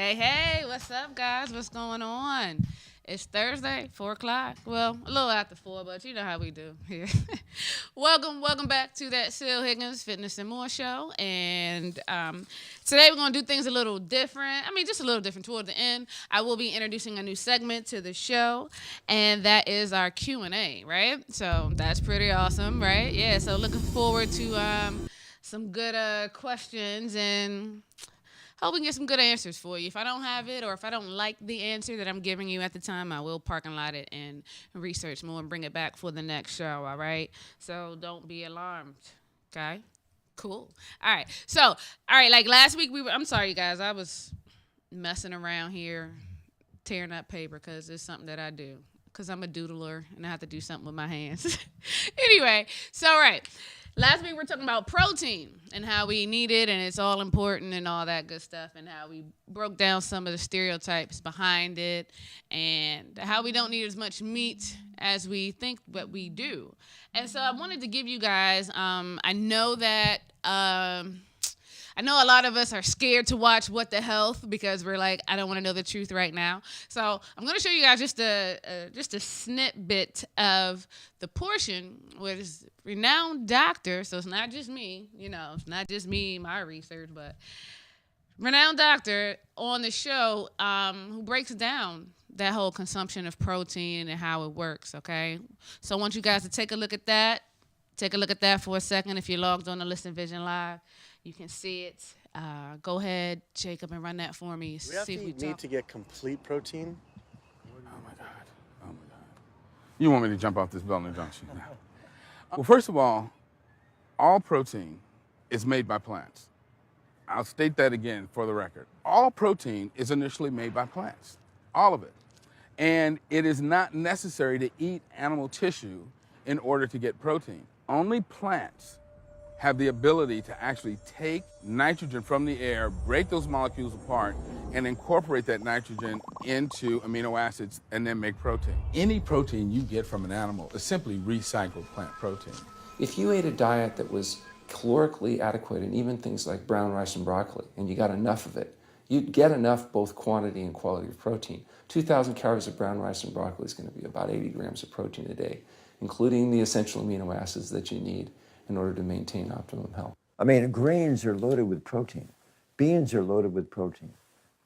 Hey, what's up, guys? What's going on? It's Thursday, 4 o'clock. Well, a little after 4, but you know how we do here. welcome back to that Higgins Fitness and More show. And today we're going to do things a little different. I mean, just a little different toward the end. I will be introducing a new segment to the show, and that is our Q&A, right? So that's pretty awesome, right? Yeah, so looking forward to some good questions and hope we can get some good answers for you. If I don't have it or if I don't like the answer that I'm giving you at the time, I will park and lot it and research more and bring it back for the next show, all right? So don't be alarmed, okay? Cool. All right. So, all right, like last week I'm sorry, you guys. I was messing around here, tearing up paper because it's something that I do because I'm a doodler and I have to do something with my hands. Anyway, so, all right. Last week we were talking about protein and how we need it and it's all important and all that good stuff and how we broke down some of the stereotypes behind it and how we don't need as much meat as we think that we do. And so I wanted to give you guys, I know a lot of us are scared to watch What the Health because we're like, I don't want to know the truth right now. So I'm going to show you guys just a snippet of the portion with renowned doctor. So it's not just me, it's not just me, my research, but renowned doctor on the show who breaks down that whole consumption of protein and how it works, okay? So I want you guys to take a look at that. Take a look at that for a second. If you're logged on to Listen Vision Live, you can see it. Go ahead, Jacob, and run that for me. See if we need to get complete protein. Oh my God. You want me to jump off this building, don't you? No. Well, first of all protein is made by plants. I'll state that again for the record. All protein is initially made by plants, all of it. And it is not necessary to eat animal tissue in order to get protein. Only plants have the ability to actually take nitrogen from the air, break those molecules apart, and incorporate that nitrogen into amino acids and then make protein. Any protein you get from an animal is simply recycled plant protein. If you ate a diet that was calorically adequate, and even things like brown rice and broccoli, and you got enough of it, you'd get enough both quantity and quality of protein. 2,000 calories of brown rice and broccoli is going to be about 80 grams of protein a day, including the essential amino acids that you need in order to maintain optimum health. I mean, grains are loaded with protein. Beans are loaded with protein.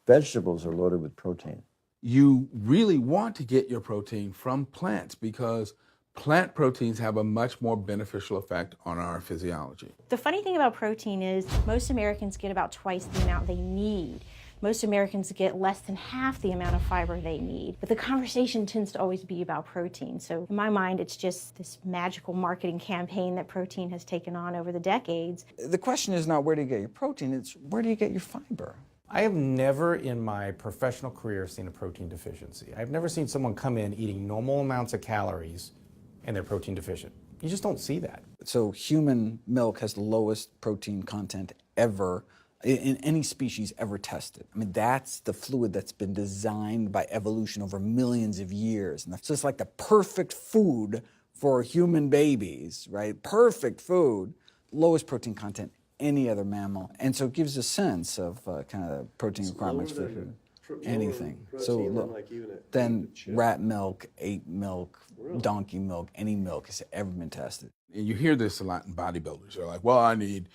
Vegetables are loaded with protein. You really want to get your protein from plants because plant proteins have a much more beneficial effect on our physiology. The funny thing about protein is most Americans get about twice the amount they need. Most Americans get less than half the amount of fiber they need. But the conversation tends to always be about protein. So in my mind, it's just this magical marketing campaign that protein has taken on over the decades. The question is not where do you get your protein, it's where do you get your fiber? I have never in my professional career seen a protein deficiency. I've never seen someone come in eating normal amounts of calories and they're protein deficient. You just don't see that. So human milk has the lowest protein content ever in any species ever tested. I mean, that's the fluid that's been designed by evolution over millions of years. And so it's like the perfect food for human babies, right? Perfect food, lowest protein content any other mammal. And so it gives a sense of kind of protein requirements for food. Anything. So look, then rat milk, ape milk, donkey milk, any milk has ever been tested. And you hear this a lot in bodybuilders. They're like, well, I need,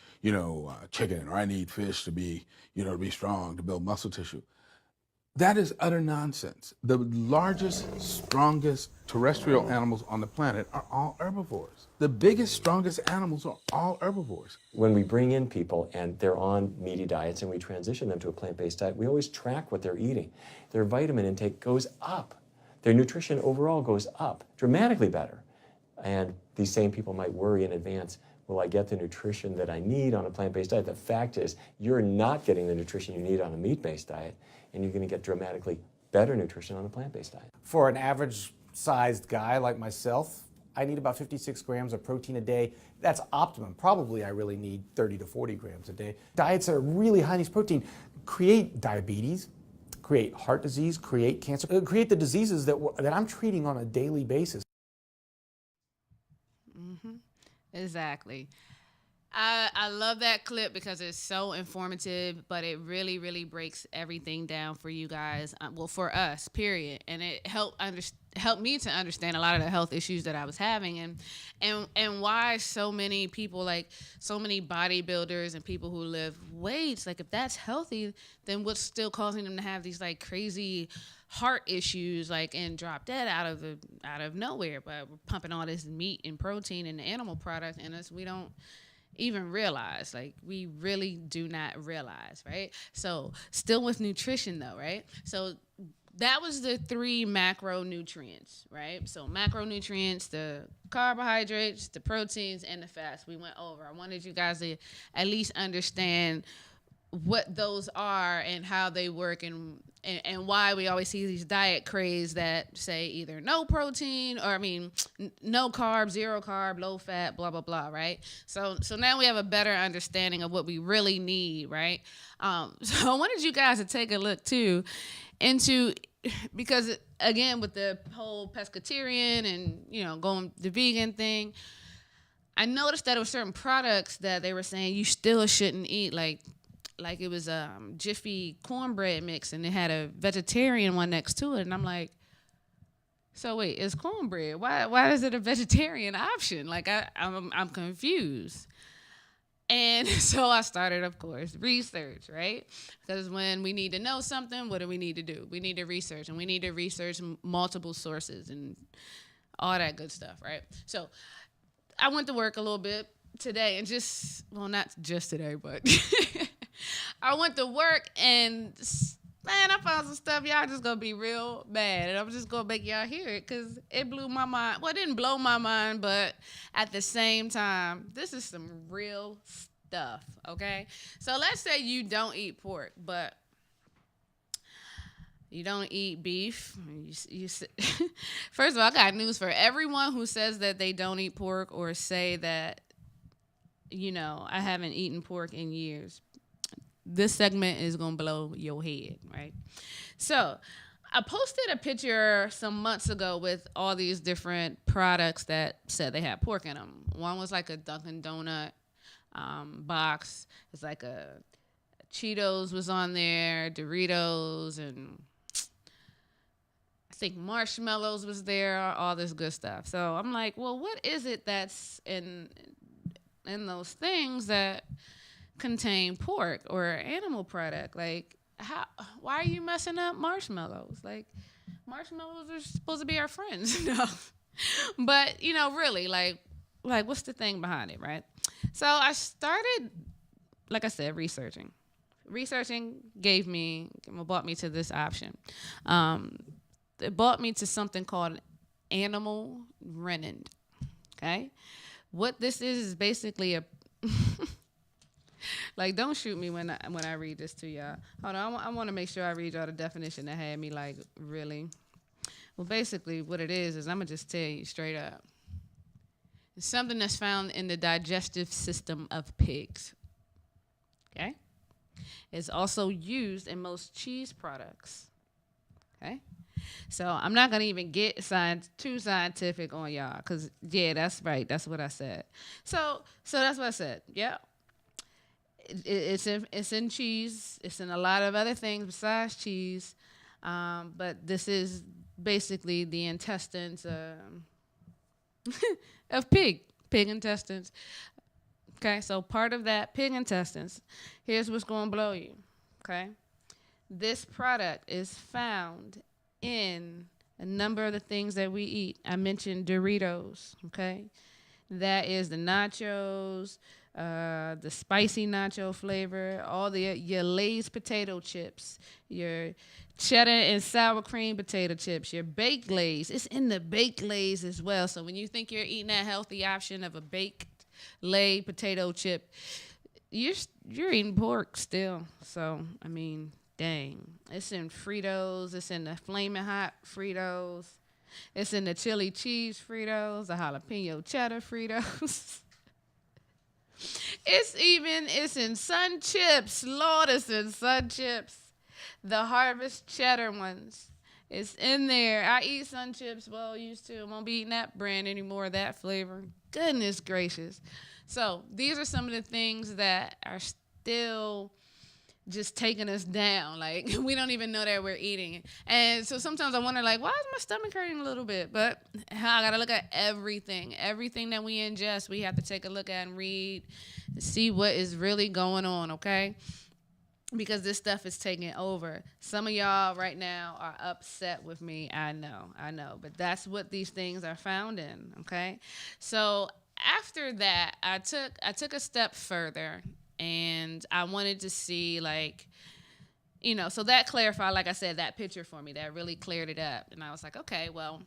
chicken, or I need fish to be, to be strong, to build muscle tissue. That is utter nonsense. The largest, strongest terrestrial animals on the planet are all herbivores. The biggest, strongest animals are all herbivores. When we bring in people and they're on meaty diets and we transition them to a plant-based diet, we always track what they're eating. Their vitamin intake goes up. Their nutrition overall goes up, dramatically better. And these same people might worry in advance, will I get the nutrition that I need on a plant-based diet? The fact is, you're not getting the nutrition you need on a meat-based diet, and you're going to get dramatically better nutrition on a plant-based diet. For an average-sized guy like myself, I need about 56 grams of protein a day. That's optimum. Probably I really need 30 to 40 grams a day. Diets that are really high in these protein create diabetes, create heart disease, create cancer, create the diseases that I'm treating on a daily basis. Exactly. I love that clip because it's so informative, but it really, really breaks everything down for you guys. Well, for us, period. And it helped me to understand a lot of the health issues that I was having, and why so many people, like so many bodybuilders and people who lift weights, like if that's healthy, then what's still causing them to have these like crazy heart issues, like, and drop dead out of nowhere? But we're pumping all this meat and protein and animal product in us. We don't even realize, like we really do not realize, right? So still with nutrition though, right? So that was the 3 macronutrients, right? So macronutrients, the carbohydrates, the proteins, and the fats we went over. I wanted you guys to at least understand what those are and how they work, and why we always see these diet crazes that say either no protein, or no carb, 0 carb, low fat, blah blah blah, right? So now we have a better understanding of what we really need, right? So I wanted you guys to take a look too into, because again with the whole pescatarian and going the vegan thing, I noticed that there were certain products that they were saying you still shouldn't eat, like it was a Jiffy cornbread mix, and it had a vegetarian one next to it, and I'm like, so wait, it's cornbread. Why is it a vegetarian option? Like I'm confused. And so I started, of course, research, right? Because when we need to know something, what do we need to do? We need to research, and we need to research multiple sources and all that good stuff, right? So I went to work a little bit today, and not just today, but I went to work, and man, I found some stuff y'all just gonna be real mad, and I'm just gonna make y'all hear it because it blew my mind. Well, it didn't blow my mind, but at the same time, this is some real stuff, okay? So let's say you don't eat pork, but you don't eat beef. First of all, I got news for everyone who says that they don't eat pork or say that, I haven't eaten pork in years. This segment is going to blow your head, right? So I posted a picture some months ago with all these different products that said they had pork in them. One was like a Dunkin Donut box. It's like a Cheetos was on there, Doritos, and I think marshmallows was there, all this good stuff. So I'm like, well, what is it that's in those things that contain pork or animal product? Like, why are you messing up marshmallows? Like, marshmallows are supposed to be our friends. No. But really, like what's the thing behind it, right? So I started, like I said, researching brought me to this option. It brought me to something called animal rennet. Okay, what this is basically a like, don't shoot me when I read this to y'all. Hold on, I want to make sure I read y'all the definition that had me like, really? Well, basically what it is I'm going to just tell you straight up. It's something that's found in the digestive system of pigs. Okay? It's also used in most cheese products. Okay? So I'm not going to even get too scientific on y'all because, yeah, that's right. That's what I said. So that's what I said. Yeah. It's in cheese. It's in a lot of other things besides cheese. But this is basically the intestines of pig intestines. Okay, so part of that pig intestines. Here's what's going to blow you. Okay, this product is found in a number of the things that we eat. I mentioned Doritos. Okay, that is the nachos. The spicy nacho flavor, all your Lay's potato chips, your cheddar and sour cream potato chips, your baked Lay's. It's in the baked Lay's as well. So when you think you're eating that healthy option of a baked Lay potato chip, you're eating pork still. So dang, it's in Fritos. It's in the flaming hot Fritos. It's in the chili cheese Fritos, the jalapeno cheddar Fritos. It's in Sun Chips. Lord, it's in Sun Chips. The Harvest Cheddar ones. It's in there. I eat Sun Chips. Well, used to. I won't be eating that brand anymore, that flavor. Goodness gracious. So these are some of the things that are still just taking us down. Like, we don't even know that we're eating. And so sometimes I wonder, like, why is my stomach hurting a little bit? But I got to look at everything. Everything that we ingest, we have to take a look at and read to see what is really going on, okay? Because this stuff is taking over. Some of y'all right now are upset with me. I know. But that's what these things are found in, okay? So after that, I took a step further, and I wanted to see, like, you know, so that clarified, like I said, that picture for me. That really cleared it up. And I was like, okay, well,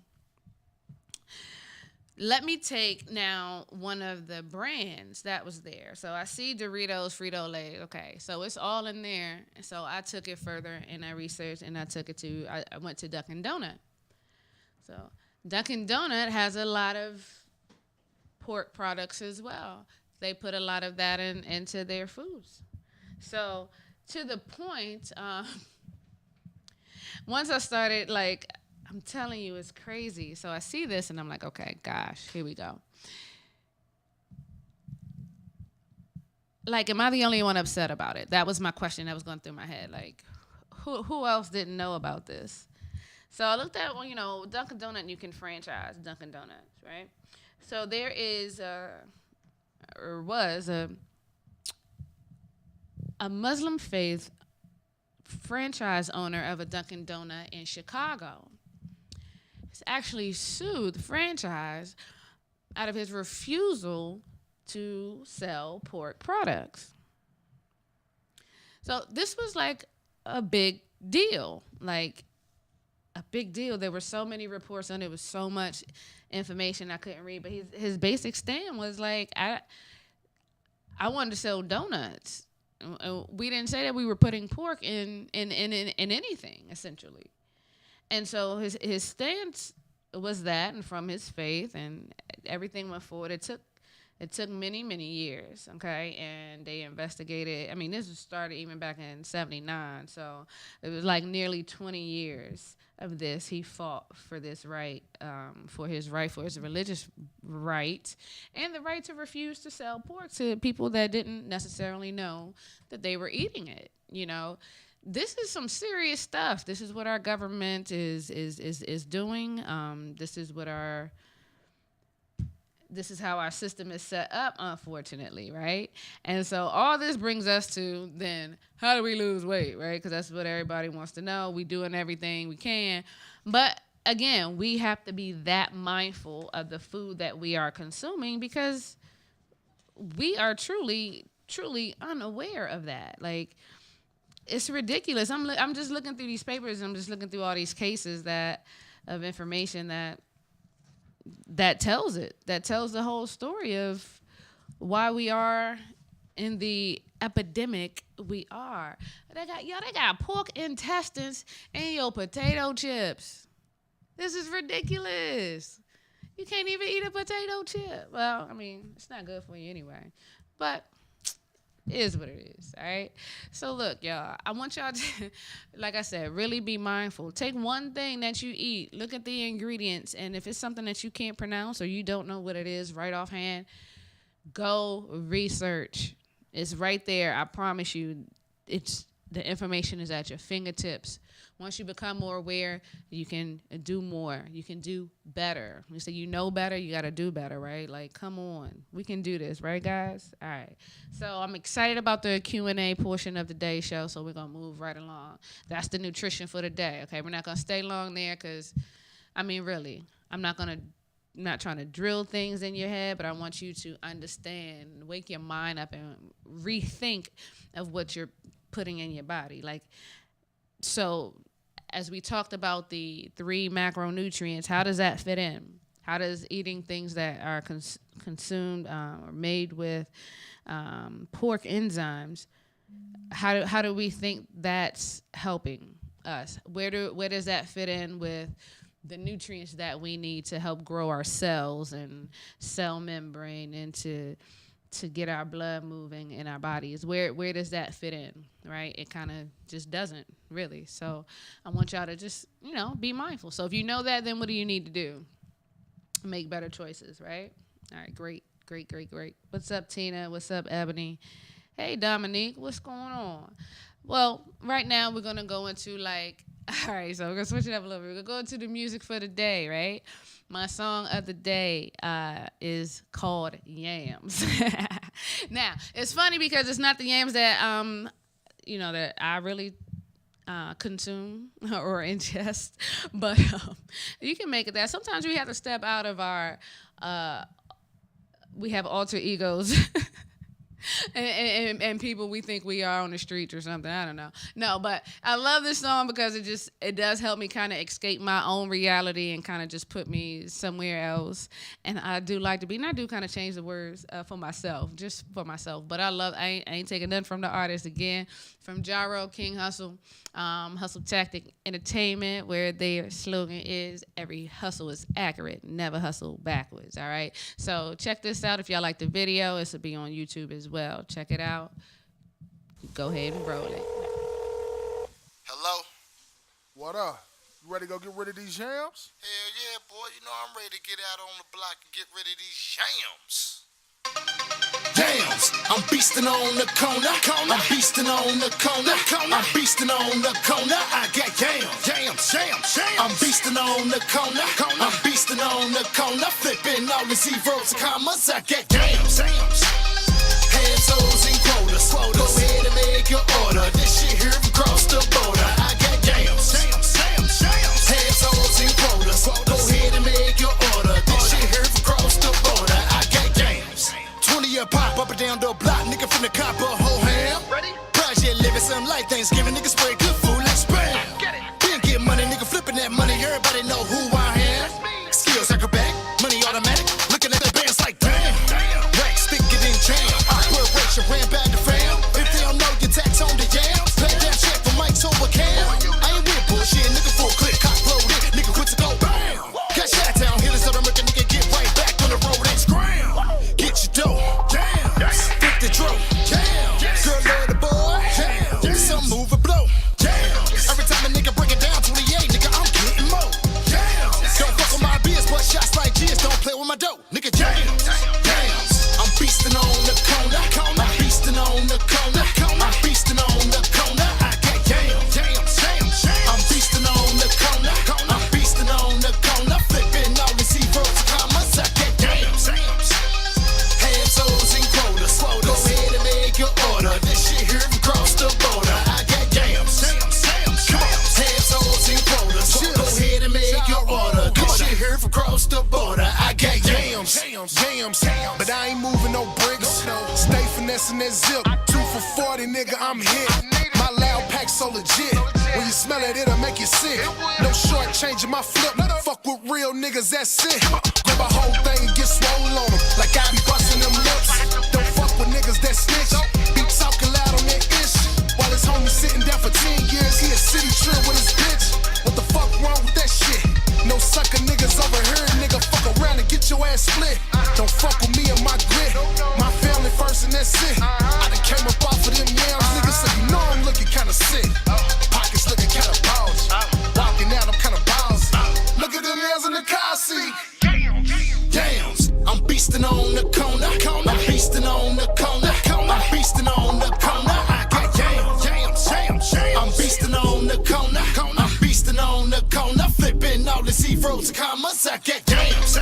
let me take now one of the brands that was there. So I see Doritos, Frito-Lay. Okay, so it's all in there. So I took it further, and I researched, and I went to Dunkin Donut. So Dunkin Donut has a lot of pork products as well. They put a lot of that into their foods. So to the point, once I started, like, I'm telling you, it's crazy. So I see this, and I'm like, okay, gosh, here we go. Like, am I the only one upset about it? That was my question that was going through my head. Like, who else didn't know about this? So I looked at, well, you know, Dunkin' Donut, you can franchise Dunkin' Donuts, right? So there is was a Muslim faith franchise owner of a Dunkin' Donut in Chicago. He's actually sued the franchise out of his refusal to sell pork products. So this was like a big deal, There were so many reports on it. It was so much information I couldn't read. But his basic stand was like, I wanted to sell donuts. We didn't say that we were putting pork in anything, essentially. And so his stance was that, and from his faith, and everything went forward. It took many, many years, okay? And they investigated. I mean, this was started even back in 79, so it was like nearly 20 years of this. He fought for this right, for his religious right, and the right to refuse to sell pork to people that didn't necessarily know that they were eating it, you know? This is some serious stuff. This is what our government is doing. This is how our system is set up, unfortunately, right? And so all this brings us to then, how do we lose weight, right? Because that's what everybody wants to know. We doing everything we can. But again, we have to be that mindful of the food that we are consuming, because we are truly, truly unaware of that. Like, it's ridiculous. I'm just looking through these papers. I'm just looking through all these cases of information that tells it. That tells the whole story of why we are in the epidemic we are. They got pork intestines in your potato chips. This is ridiculous. You can't even eat a potato chip. Well, I mean, it's not good for you anyway. But it is what it is, all right? So look, y'all, I want y'all to, like I said, really be mindful. Take one thing that you eat, look at the ingredients, and if it's something that you can't pronounce or you don't know what it is right offhand, go research. It's right there. I promise you, the information is at your fingertips. Once you become more aware, you can do more. You can do better. We say you know better, you got to do better, right? Like, come on. We can do this, right, guys? All right. So I'm excited about the Q&A portion of the day show, so we're going to move right along. That's the nutrition for the day, okay? We're not going to stay long there because, I mean, really, I'm not trying to drill things in your head, but I want you to understand, wake your mind up and rethink of what you're putting in your body. Like, so as we talked about the 3 macronutrients, how does that fit in? How does eating things that are consumed or made with pork enzymes, how do we think that's helping us? Where does that fit in with the nutrients that we need to help grow our cells and cell membrane and to get our blood moving in our bodies? Where does that fit in, right? It kind of just doesn't, really. So I want y'all to just, be mindful. So if you know that, then what do you need to do? Make better choices, right? All right, great. Great, great, great. What's up, Tina? What's up, Ebony? Hey, Dominique. What's going on? Well, right now we're going to go into like, all right, so we're going to switch it up a little bit. We're going to go into the music for the day, right? My song of the day is called Yams. Now, it's funny because it's not the yams that, that I really consume or ingest, but you can make it that. Sometimes we have to step out of our, we have alter egos and people we think we are on the streets or something. I don't know. No, but I love this song because it does help me kind of escape my own reality and kind of just put me somewhere else. And I do like to be, and I do kind of change the words for myself, just for myself. But I ain't taking nothing from the artist. Again, from Jaro, King Hustle, Hustle Tactic Entertainment, where their slogan is every hustle is accurate, never hustle backwards. All right. So check this out if y'all like the video. This will be on YouTube as well. Check it out. Go ahead and roll it. Hello? What up? You ready to go get rid of these yams? Hell yeah, boy. You know I'm ready to get out on the block and get rid of these yams. Yams, I'm beasting on the corner. I'm beasting on the corner. I'm beasting on the corner. I got yams. I'm beasting on the corner. I'm beasting on the corner. Flipping all the zeros and commas. I got yams. Hands, O's, and quotas. Go ahead and make your order. This shit here across the border. I got yams. Hands, O's, and quotas. Go ahead and make your order. This shit here across the border. I got yams. 20-year pop up and down the block. Nigga finna cop a whole ham. Ready? Project living some light Thanksgiving. Nigga spray good food like spam. Been get money, nigga flipping that money. Everybody know who I am. Skills acrobatic, money automatic. Looking at the bands like damn. Racks thicker than jam. Operation ran back the fam. If they don't know your tax on the yams, pay that check for Mike's over cam. I ain't with bullshit, nigga full clip, cock loaded, nigga quit to go bam. Got shot down, hit us up, make a nigga get right back on the road and scram. Get your dough, jam. Stick the drum, jam. Girl love the boy, jam. Some move and blow, jam. Every time a nigga break it down, 28, nigga, I'm getting more, jam. Don't fuck with my biz, but shots like G's, don't play with my dough, nigga, jam. I'm beasting on the corner. I'm beasting on the corner. I'm beasting on the corner. I got yams. I'm beasting on the corner. I'm beasting on the corner. Flipping all the zeros and commas. I got yams. Hands, O's, and quotas. Go ahead and make your order. This shit here across the border. I got yams. Hands, O's, and quotas. Go ahead and make your order. This shit here across the border. I got yams. But I ain't moving no bricks. Stay finessing that zip. 2 for 40, nigga, I'm hit. My loud pack so legit. When you smell it, it'll make you sick. No short changing my flip. Fuck with real niggas, that's it. Grab a whole thing and get swole on them. Like I be busting them lips. Don't fuck with niggas that snitch. Be talking loud on that ish. While his homie sitting down for 10 years, he a city trip with his bitch. What the fuck wrong with that shit? No sucker niggas over here, nigga. Fuck around and get your ass split. Don't fuck with me and my grit. My family first and that's it. I done came up off of them yams, niggas, so you know I'm looking kinda sick. Pockets looking kinda bulgy. Walking out, I'm kinda ballsy. Look at them yams in the car seat. Yams, I'm beasting on the corner. I'm beasting on the corner. I'm beasting on the corner. I got yams. I'm beasting on the corner. I'm beasting on the corner. Flipping all the zeros and commas. I got yams.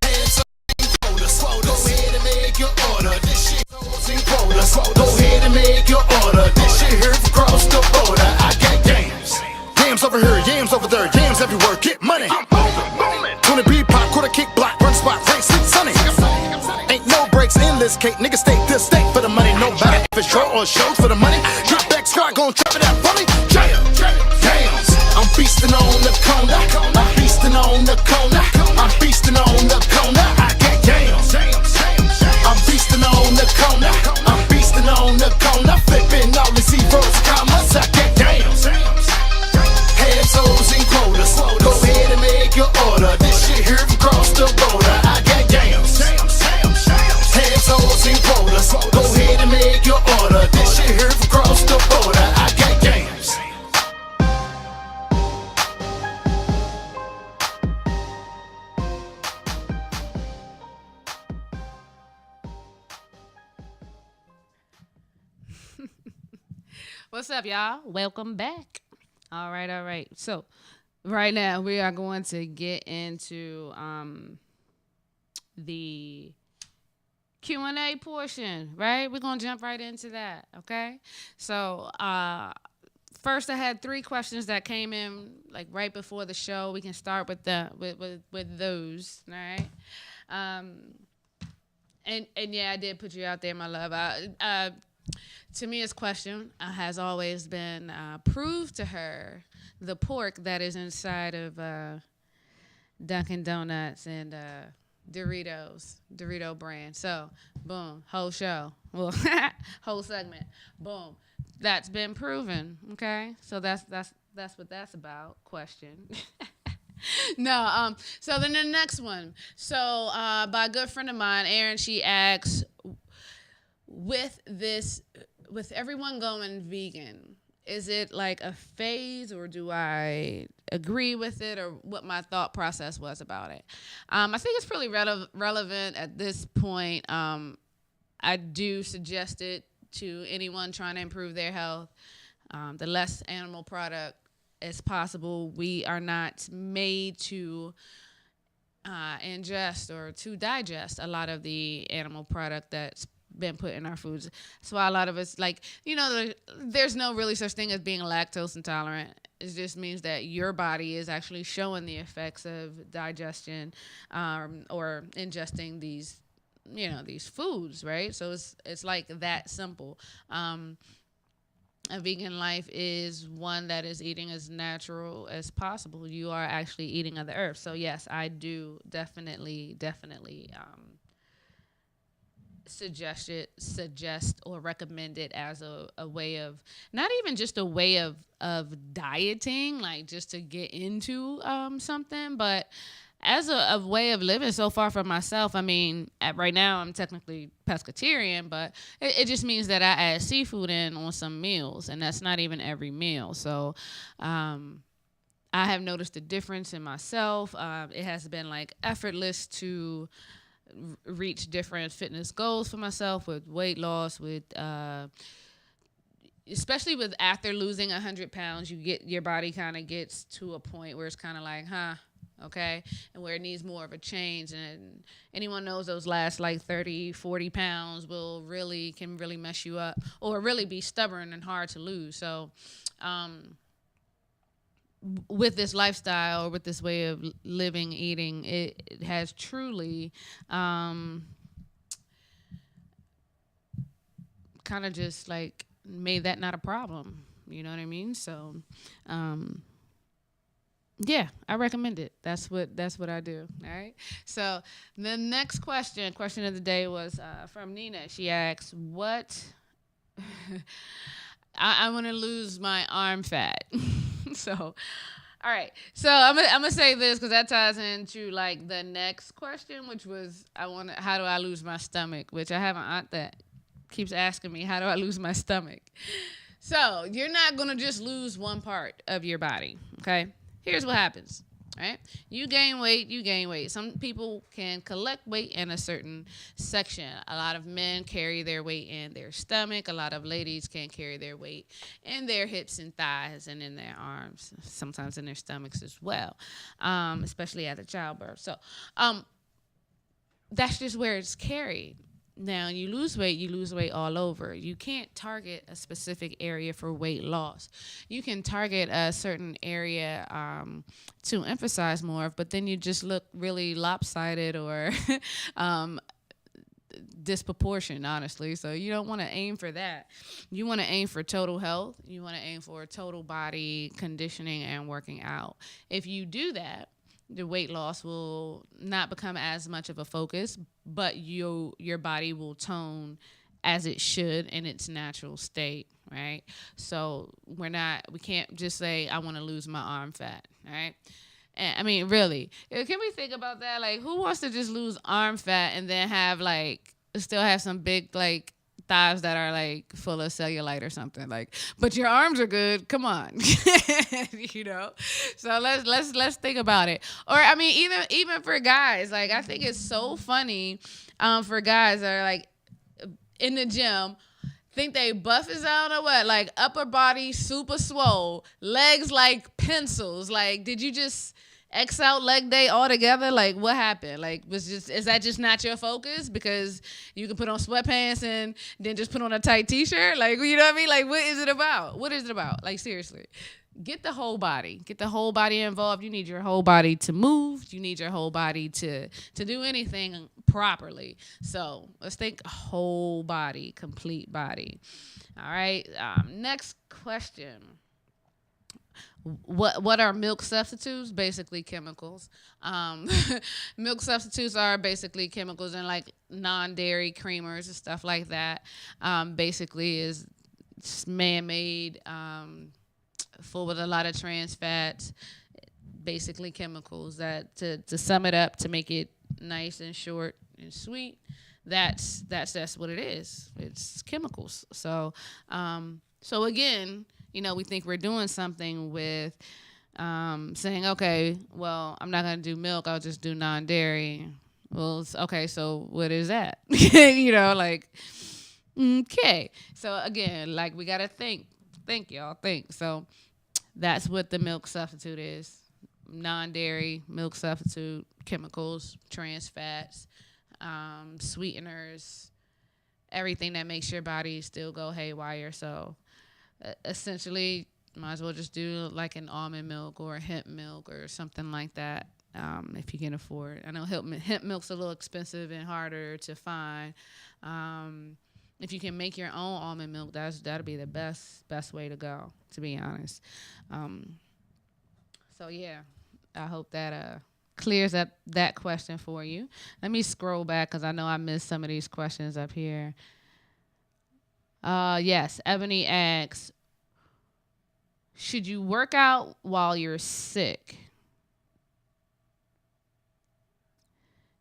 Hands on quotas. Go ahead and make your order. This shit in quotas. Go ahead and make your order. This shit here across the border. I got yams. Yams over here, yams over there, yams everywhere. Get money. 20 beat pop, quarter kick block, run spot, race, it's sunny. Ain't no breaks in this cake. Nigga stay this state for the money. No matter if it's short or shows for the money. Get back squad, gon' chop it out for me. Yams. I'm beasting on the corner. I'm beasting on the corner. I'm beasting on the corner. I got yams. I'm beasting on the corner. I'm beasting on the corner. Flipping all the zeros and commas. I got yams. Hands, O's, and quotas. Go ahead and make your order. This shit here across the border. I got yams. Hands, O's, and quotas. Go ahead and make your order. This shit here across the border. I got yams. What's up, y'all? Welcome back. All right. So, right now we are going to get into the Q&A portion, right? We're going to jump right into that, okay? So, first I had 3 questions that came in like right before the show. We can start with those, all right? And yeah, I did put you out there, my love. Tamia's question has always been prove to her the pork that is inside of Dunkin Donuts and Dorito brand. So, boom, whole show, well, whole segment, boom, that's been proven. Okay, so that's what that's about. Question. No, so then the next one. So, by a good friend of mine, Erin, she asks, with everyone going vegan, is it like a phase, or do I agree with it, or what my thought process was about it? I think it's pretty relevant at this point. I do suggest it to anyone trying to improve their health. The less animal product as possible. We are not made to ingest or to digest a lot of the animal product that's been put in our foods. That's why a lot of us, like, there's no really such thing as being lactose intolerant. It just means that your body is actually showing the effects of digestion or ingesting these foods, right? So it's like that simple. A vegan life is one that is eating as natural as possible. You are actually eating of the earth. So yes, I do definitely suggest or recommend it as a way of, not even just a way of dieting, like just to get into something, but as a way of living. So far from myself, I mean, right now I'm technically pescatarian, but it just means that I add seafood in on some meals, and that's not even every meal. So I have noticed a difference in myself. It has been like effortless to reach different fitness goals for myself, with weight loss, with especially with after losing 100 pounds, your body kind of gets to a point where it's kind of like, okay, and where it needs more of a change. And anyone knows those last like 30, 40 pounds can really mess you up, or really be stubborn and hard to lose. So with this lifestyle, or with this way of living, eating, it has truly kind of just like made that not a problem. You know what I mean? So yeah, I recommend it. That's what I do. All right. So the next question of the day was from Nina. She asks, "What? I want to lose my arm fat." So, all right. So I'm gonna say this because that ties into like the next question, which was how do I lose my stomach? Which I have an aunt that keeps asking me, how do I lose my stomach? So you're not gonna just lose one part of your body. Okay. Here's what happens, right? You gain weight. Some people can collect weight in a certain section. A lot of men carry their weight in their stomach. A lot of ladies can carry their weight in their hips and thighs and in their arms, sometimes in their stomachs as well, especially at the childbirth. So that's just where it's carried. Now, you lose weight all over. You can't target a specific area for weight loss. You can target a certain area to emphasize more, but then you just look really lopsided or disproportionate, honestly. So you don't want to aim for that. You want to aim for total health. You want to aim for total body conditioning and working out. If you do that, the weight loss will not become as much of a focus, but your body will tone as it should in its natural state, right? So we can't just say, I want to lose my arm fat, right? And I mean, really, can we think about that? Like, who wants to just lose arm fat and then still have some big, like, thighs that are like full of cellulite or something, like, but your arms are good? Come on. So let's think about it. Or I mean, even for guys, like, I think it's so funny for guys that are like in the gym think they buff as I don't know what, like upper body super swole, legs like pencils. Like, did you just X out leg day altogether? Like, what happened? Like, is that just not your focus? Because you can put on sweatpants and then just put on a tight t-shirt? Like, you know what I mean? Like, what is it about? What is it about? Like, seriously. Get the whole body. Get the whole body involved. You need your whole body to move. You need your whole body to do anything properly. So let's think whole body, complete body. All right. Next question. What are milk substitutes? Basically chemicals. Milk substitutes are basically chemicals and like non-dairy creamers and stuff like that. Basically is man-made, full with a lot of trans fats, basically chemicals that to sum it up, to make it nice and short and sweet, that's what it is. It's chemicals. So again, we think we're doing something with saying, okay, well, I'm not going to do milk, I'll just do non-dairy. Well, okay, so what is that? Like, okay. So again, like, we got to think, y'all, think. So that's what the milk substitute is. Non-dairy milk substitute, chemicals, trans fats, sweeteners, everything that makes your body still go haywire. So essentially, might as well just do like an almond milk or hemp milk or something like that, if you can afford. I know hemp milk's a little expensive and harder to find. If you can make your own almond milk, that'll be the best way to go, to be honest. So yeah, I hope that clears up that question for you. Let me scroll back because I know I missed some of these questions up here. Yes, Ebony asks, should you work out while you're sick?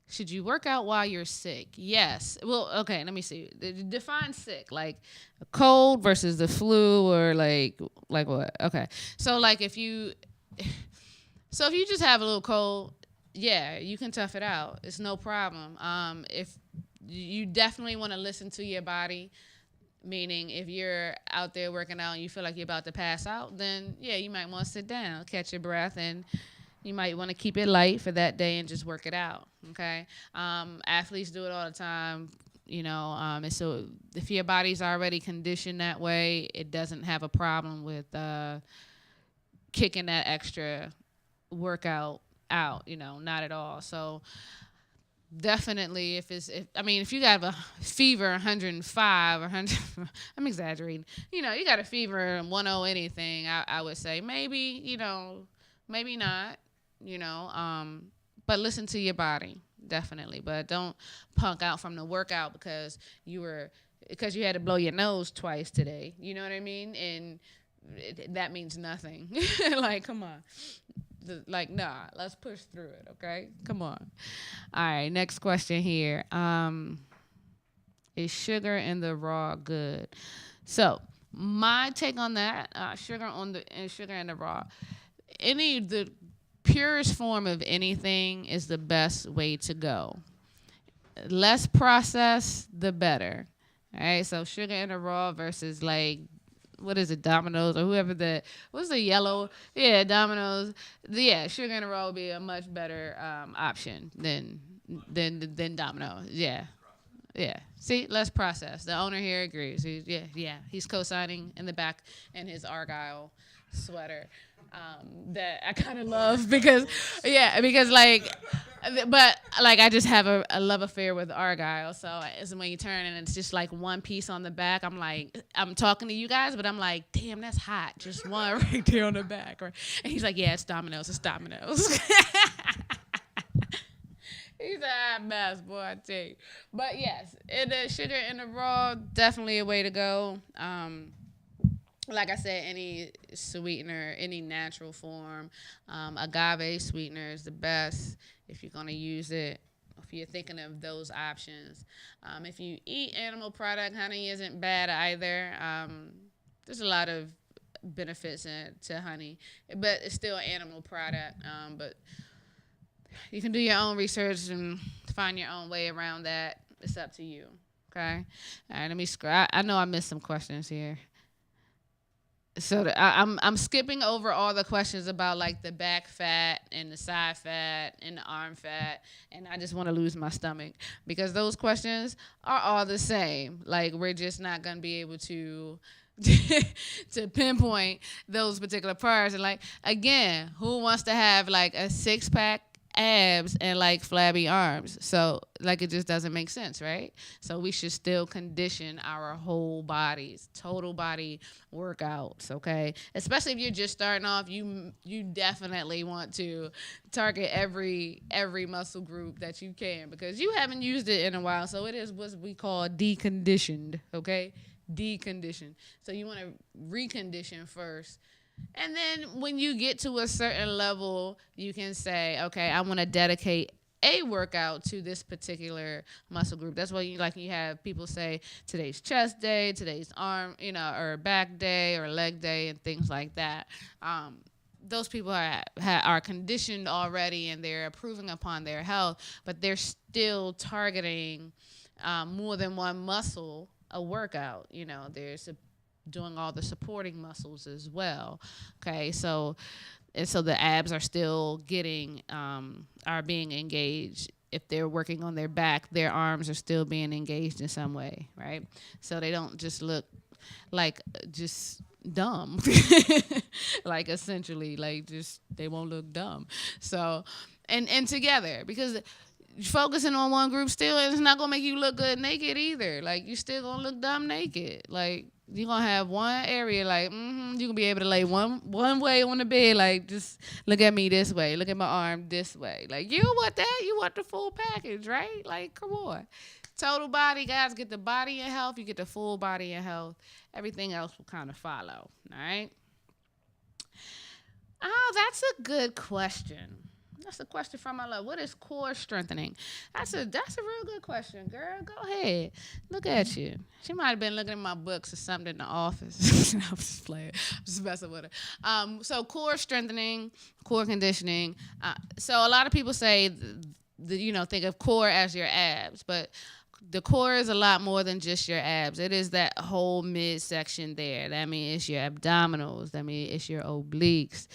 Should you work out while you're sick? Yes. Well, okay, let me see. Define sick, like a cold versus the flu, or like what? Okay. So like if you just have a little cold, yeah, you can tough it out. It's no problem. If you definitely want to listen to your body, meaning if you're out there working out and you feel like you're about to pass out, then yeah, you might want to sit down, catch your breath, and you might want to keep it light for that day and just work it out, okay? Athletes do it all the time, and so if your body's already conditioned that way, it doesn't have a problem with kicking that extra workout out, not at all. So definitely, if you got a fever 105 or 100, I'm exaggerating, you got a fever 10 anything, I would say maybe, maybe not, but listen to your body, definitely. But don't punk out from the workout because you had to blow your nose twice today, you know what I mean? And that means nothing. Like, come on. Like, nah, let's push through it, okay? Come on. All right, next question here. Is sugar in the raw good? So my take on that, sugar in the raw, the purest form of anything is the best way to go. Less processed, the better. All right, so sugar in the raw versus like, what is it, Domino's or whoever what's the yellow? Yeah, Domino's. Yeah, sugar in the raw would be a much better option than Domino's. Yeah. Yeah. See, less processed. The owner here agrees. He's co-signing in the back in his Argyle sweater. That I kind of love because I just have a love affair with Argyle. So it's when you turn and it's just like one piece on the back. I'm like, I'm talking to you guys, but I'm like, damn, that's hot. Just one right there on the back. And he's like, yeah, it's Domino's. It's Domino's. He's a hot mess, boy, I tell you. But yes, the sugar in the raw, definitely a way to go. Like I said, any sweetener, any natural form, agave sweetener is the best if you're going to use it, if you're thinking of those options. If you eat animal product, honey isn't bad either. There's a lot of benefits to honey, but it's still an animal product. But you can do your own research and find your own way around that. It's up to you. Okay. All right, let me scroll. I know I missed some questions here. So I'm skipping over all the questions about like the back fat and the side fat and the arm fat, and I just want to lose my stomach because those questions are all the same. Like we're just not gonna be able to to pinpoint those particular parts. And like again, who wants to have like a 6-pack abs and like flabby arms? So like it just doesn't make sense, right? So we should still condition our whole bodies, total body workouts, okay? Especially if you're just starting off, you definitely want to target every muscle group that you can because you haven't used it in a while. So it is what we call deconditioned, okay? Deconditioned. So you want to recondition first. And then when you get to a certain level, you can say, okay, I want to dedicate a workout to this particular muscle group. That's why you have people say today's chest day, today's arm, or back day or leg day and things like that. Those people are conditioned already and they're improving upon their health, but they're still targeting more than one muscle a workout. There's doing all the supporting muscles as well. Okay, so the abs are still are being engaged. If they're working on their back, their arms are still being engaged in some way, right? So they don't just look like just dumb, like essentially, like just they won't look dumb. So and together, because focusing on one group still is not gonna make you look good naked either. Like you still gonna look dumb naked. Like you're gonna have one area like you gonna be able to lay one way on the bed, like just look at me this way, look at my arm this way. Like you don't want that, you want the full package, right? Like come on. Total body, guys, get the body in health, you get the full body in health. Everything else will kind of follow. All right. Oh, that's a good question. That's a question from my love. What is core strengthening? That's a real good question, girl. Go ahead. Look at you. She might have been looking at my books or something in the office. I'm just playing. I'm just messing with her. So core strengthening, core conditioning. So a lot of people say, think of core as your abs, but the core is a lot more than just your abs. It is that whole midsection there. That means it's your abdominals. That means it's your obliques.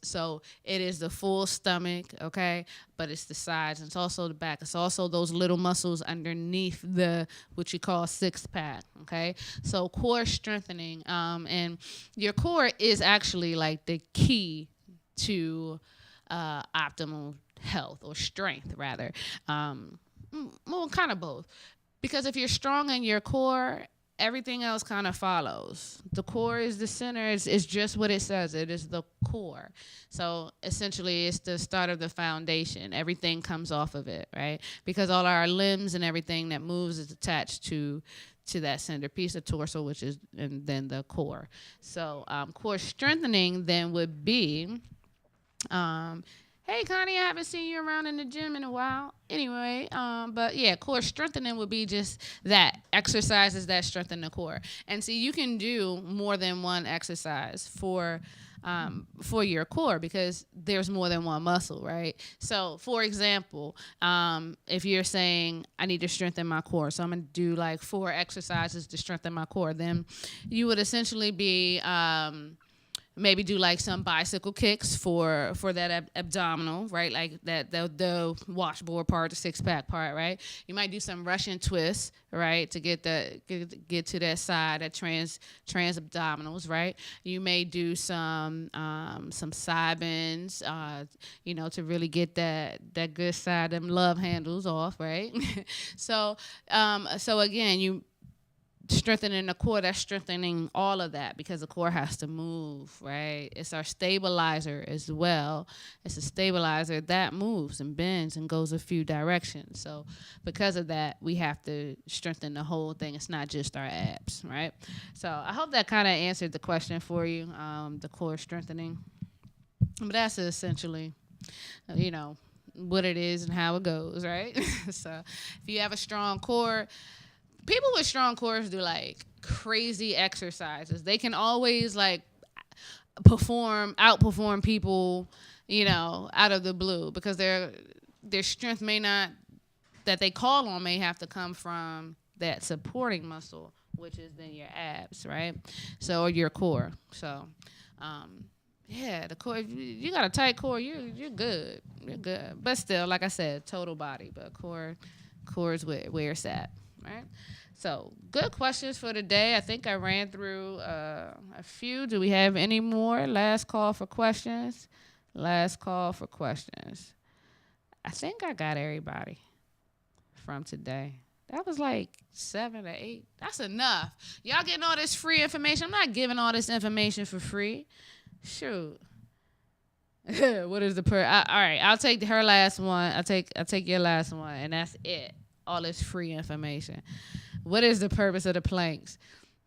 So it is the full stomach, okay? But it's the sides. And it's also the back. It's also those little muscles underneath what you call 6-pack, okay? So core strengthening. And your core is actually like the key to optimal health or strength, rather. Well, kind of both. Because if you're strong in your core, everything else kind of follows. The core is the center. It's just what it says. It is the core. So essentially, it's the start of the foundation. Everything comes off of it, right? Because all our limbs and everything that moves is attached to that centerpiece, the torso, and then the core. So core strengthening then would be... hey, Connie, I haven't seen you around in the gym in a while. Anyway, but yeah, core strengthening would be just that, exercises that strengthen the core. And see, you can do more than one exercise for your core because there's more than one muscle, right? So, for example, if you're saying, I need to strengthen my core, so I'm going to do like 4 exercises to strengthen my core, then you would essentially be... maybe do like some bicycle kicks for that abdominal, right? Like that the washboard part, the 6-pack part, right? You might do some Russian twists, right, to get to that side, that trans abdominals, right? You may do some side bends, to really get that good side, them love handles off, right? So again, you strengthening the core, that's strengthening all of that because the core has to move, right? It's our stabilizer as well. It's a stabilizer that moves and bends and goes a few directions. So because of that, we have to strengthen the whole thing. It's not just our abs, right? So I hope that kind of answered the question for you, the core strengthening. But that's essentially, what it is and how it goes, right? So if you have a strong core, people with strong cores do like crazy exercises. They can always like outperform people, out of the blue because their strength that they call on may have to come from that supporting muscle, which is then your abs, right? So, or your core. So, yeah, the core. If you got a tight core, you're good. You're good. But still, like I said, total body, but core is where it's at, right? So, good questions for today. I think I ran through a few. Do we have any more? Last call for questions. Last call for questions. I think I got everybody from today. That was like 7 or 8. That's enough. Y'all getting all this free information. I'm not giving all this information for free. Shoot. What is the all right, I'll take her last one. I'll take your last one, and that's it. All this free information. What is the purpose of the planks?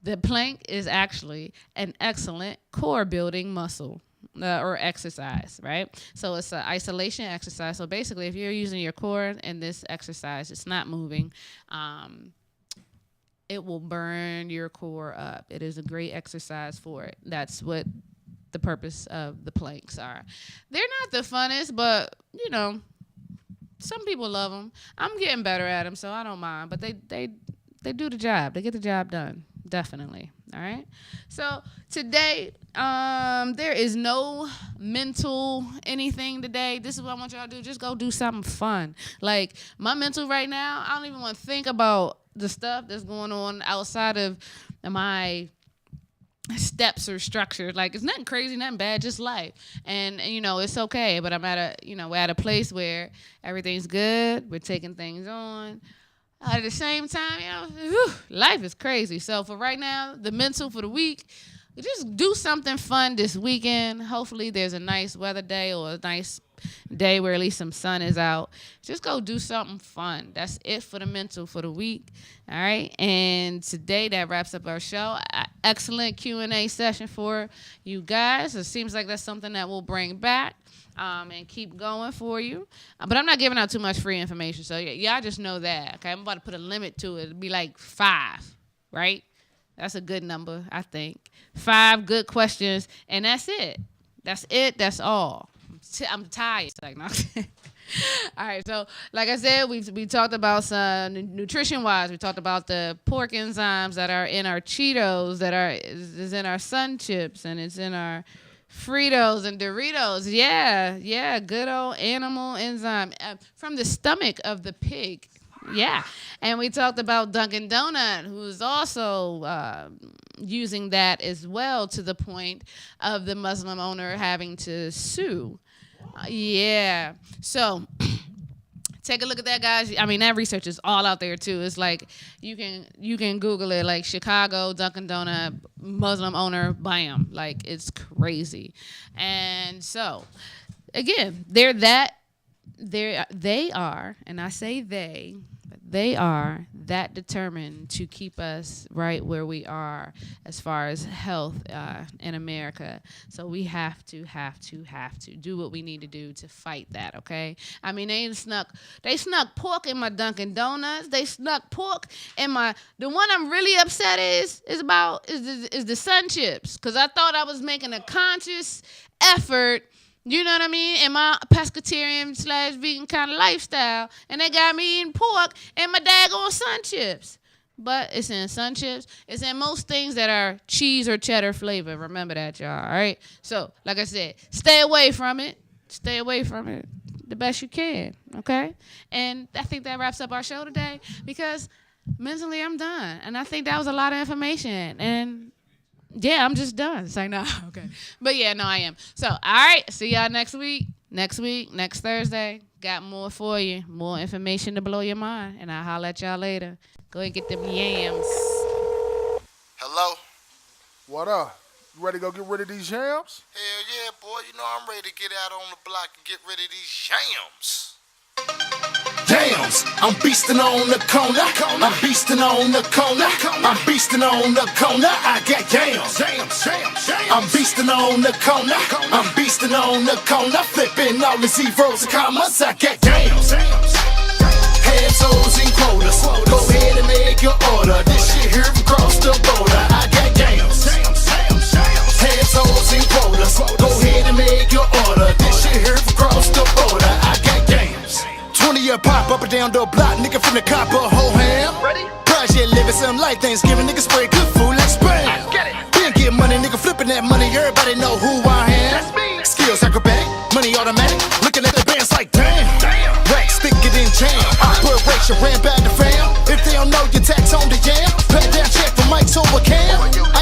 The plank is actually an excellent core building muscle or exercise, right? So it's an isolation exercise. So basically, if you're using your core in this exercise, it's not moving. It will burn your core up. It is a great exercise for it. That's what the purpose of the planks are. They're not the funnest, but you know, some people love them. I'm getting better at them, so I don't mind. But they do the job. They get the job done. Definitely. All right. So today, there is no mental anything today. This is what I want y'all to do. Just go do something fun. Like my mental right now, I don't even want to think about the stuff that's going on outside of my steps or structure. Like it's nothing crazy, nothing bad, just life. And you know, it's okay. But I'm at a place where everything's good. We're taking things on. At the same time, life is crazy. So for right now, the mental for the week, just do something fun this weekend. Hopefully there's a nice weather day or a nice day where at least some sun is out. Just go do something fun. That's it for the mental for the week. All right. And today that wraps up our show. Excellent Q&A session for you guys. It seems like that's something that we'll bring back. And keep going for you. But I'm not giving out too much free information. So, y'all just know that. Okay, I'm about to put a limit to it. It'll be like 5, right? That's a good number, I think. 5 good questions, and that's it. That's it. That's all. I'm tired. Like, no. All right, so like I said, we talked about some nutrition-wise. We talked about the pork enzymes that are in our Cheetos, is in our Sun Chips, and it's in our Fritos and Doritos. Yeah, good old animal enzyme from the stomach of the pig. Yeah, and we talked about Dunkin Donuts, who's also using that as well, to the point of the Muslim owner having to sue. Yeah, so take a look at that, guys. I mean, that research is all out there too. It's like you can Google it, like Chicago Dunkin' Donut Muslim owner, bam, like it's crazy. And so, again, they are, and I say they are that determined to keep us right where we are as far as health in America. So we have to do what we need to do to fight that, okay? I mean, they snuck pork in my Dunkin' Donuts. They snuck pork in the one I'm really upset is the Sun Chips, because I thought I was making a conscious effort, you know what I mean, in my pescatarian/vegan kind of lifestyle, and they got me eating pork and my daggone Sun Chips. But it's in Sun Chips. It's in most things that are cheese or cheddar flavor. Remember that, y'all, all right? So, like I said, stay away from it. Stay away from it the best you can, okay? And I think that wraps up our show today, because mentally I'm done. And I think that was a lot of information. And yeah, I'm just done. It's like, no, okay. But yeah, no, I am. So, all right, see y'all next week, next Thursday. Got more for you, more information to blow your mind, and I'll holler at y'all later. Go ahead and get them yams. Hello? What up? You ready to go get rid of these yams? Hell yeah, boy. You know I'm ready to get out on the block and get rid of these yams. Yams, I'm beasting on the corner. I'm beasting on the corner. I'm beasting on the corner. I got yams. I'm beasting on the corner. I'm beasting on the corner. Flipping all the zeros and commas. I got yams. Heads, hoes, and quotas. Go ahead and make your order. This shit here from across the border. I got yams. Heads, hoes, and quotas. Go ahead and make your order. This shit here from across the border. I got yams. 20 a pop up and down the block, nigga finna cop a whole ham. Ready? Project living some light Thanksgiving, nigga spray good food like spam. Been get money, nigga flipping that money, everybody know who I am. That's me. Skills acrobatic, money automatic, looking at the bands like damn. Rack, stick it in jam. Operation ran back the fam. If they don't know your tax on the yam, pay that check for Mike's over cam.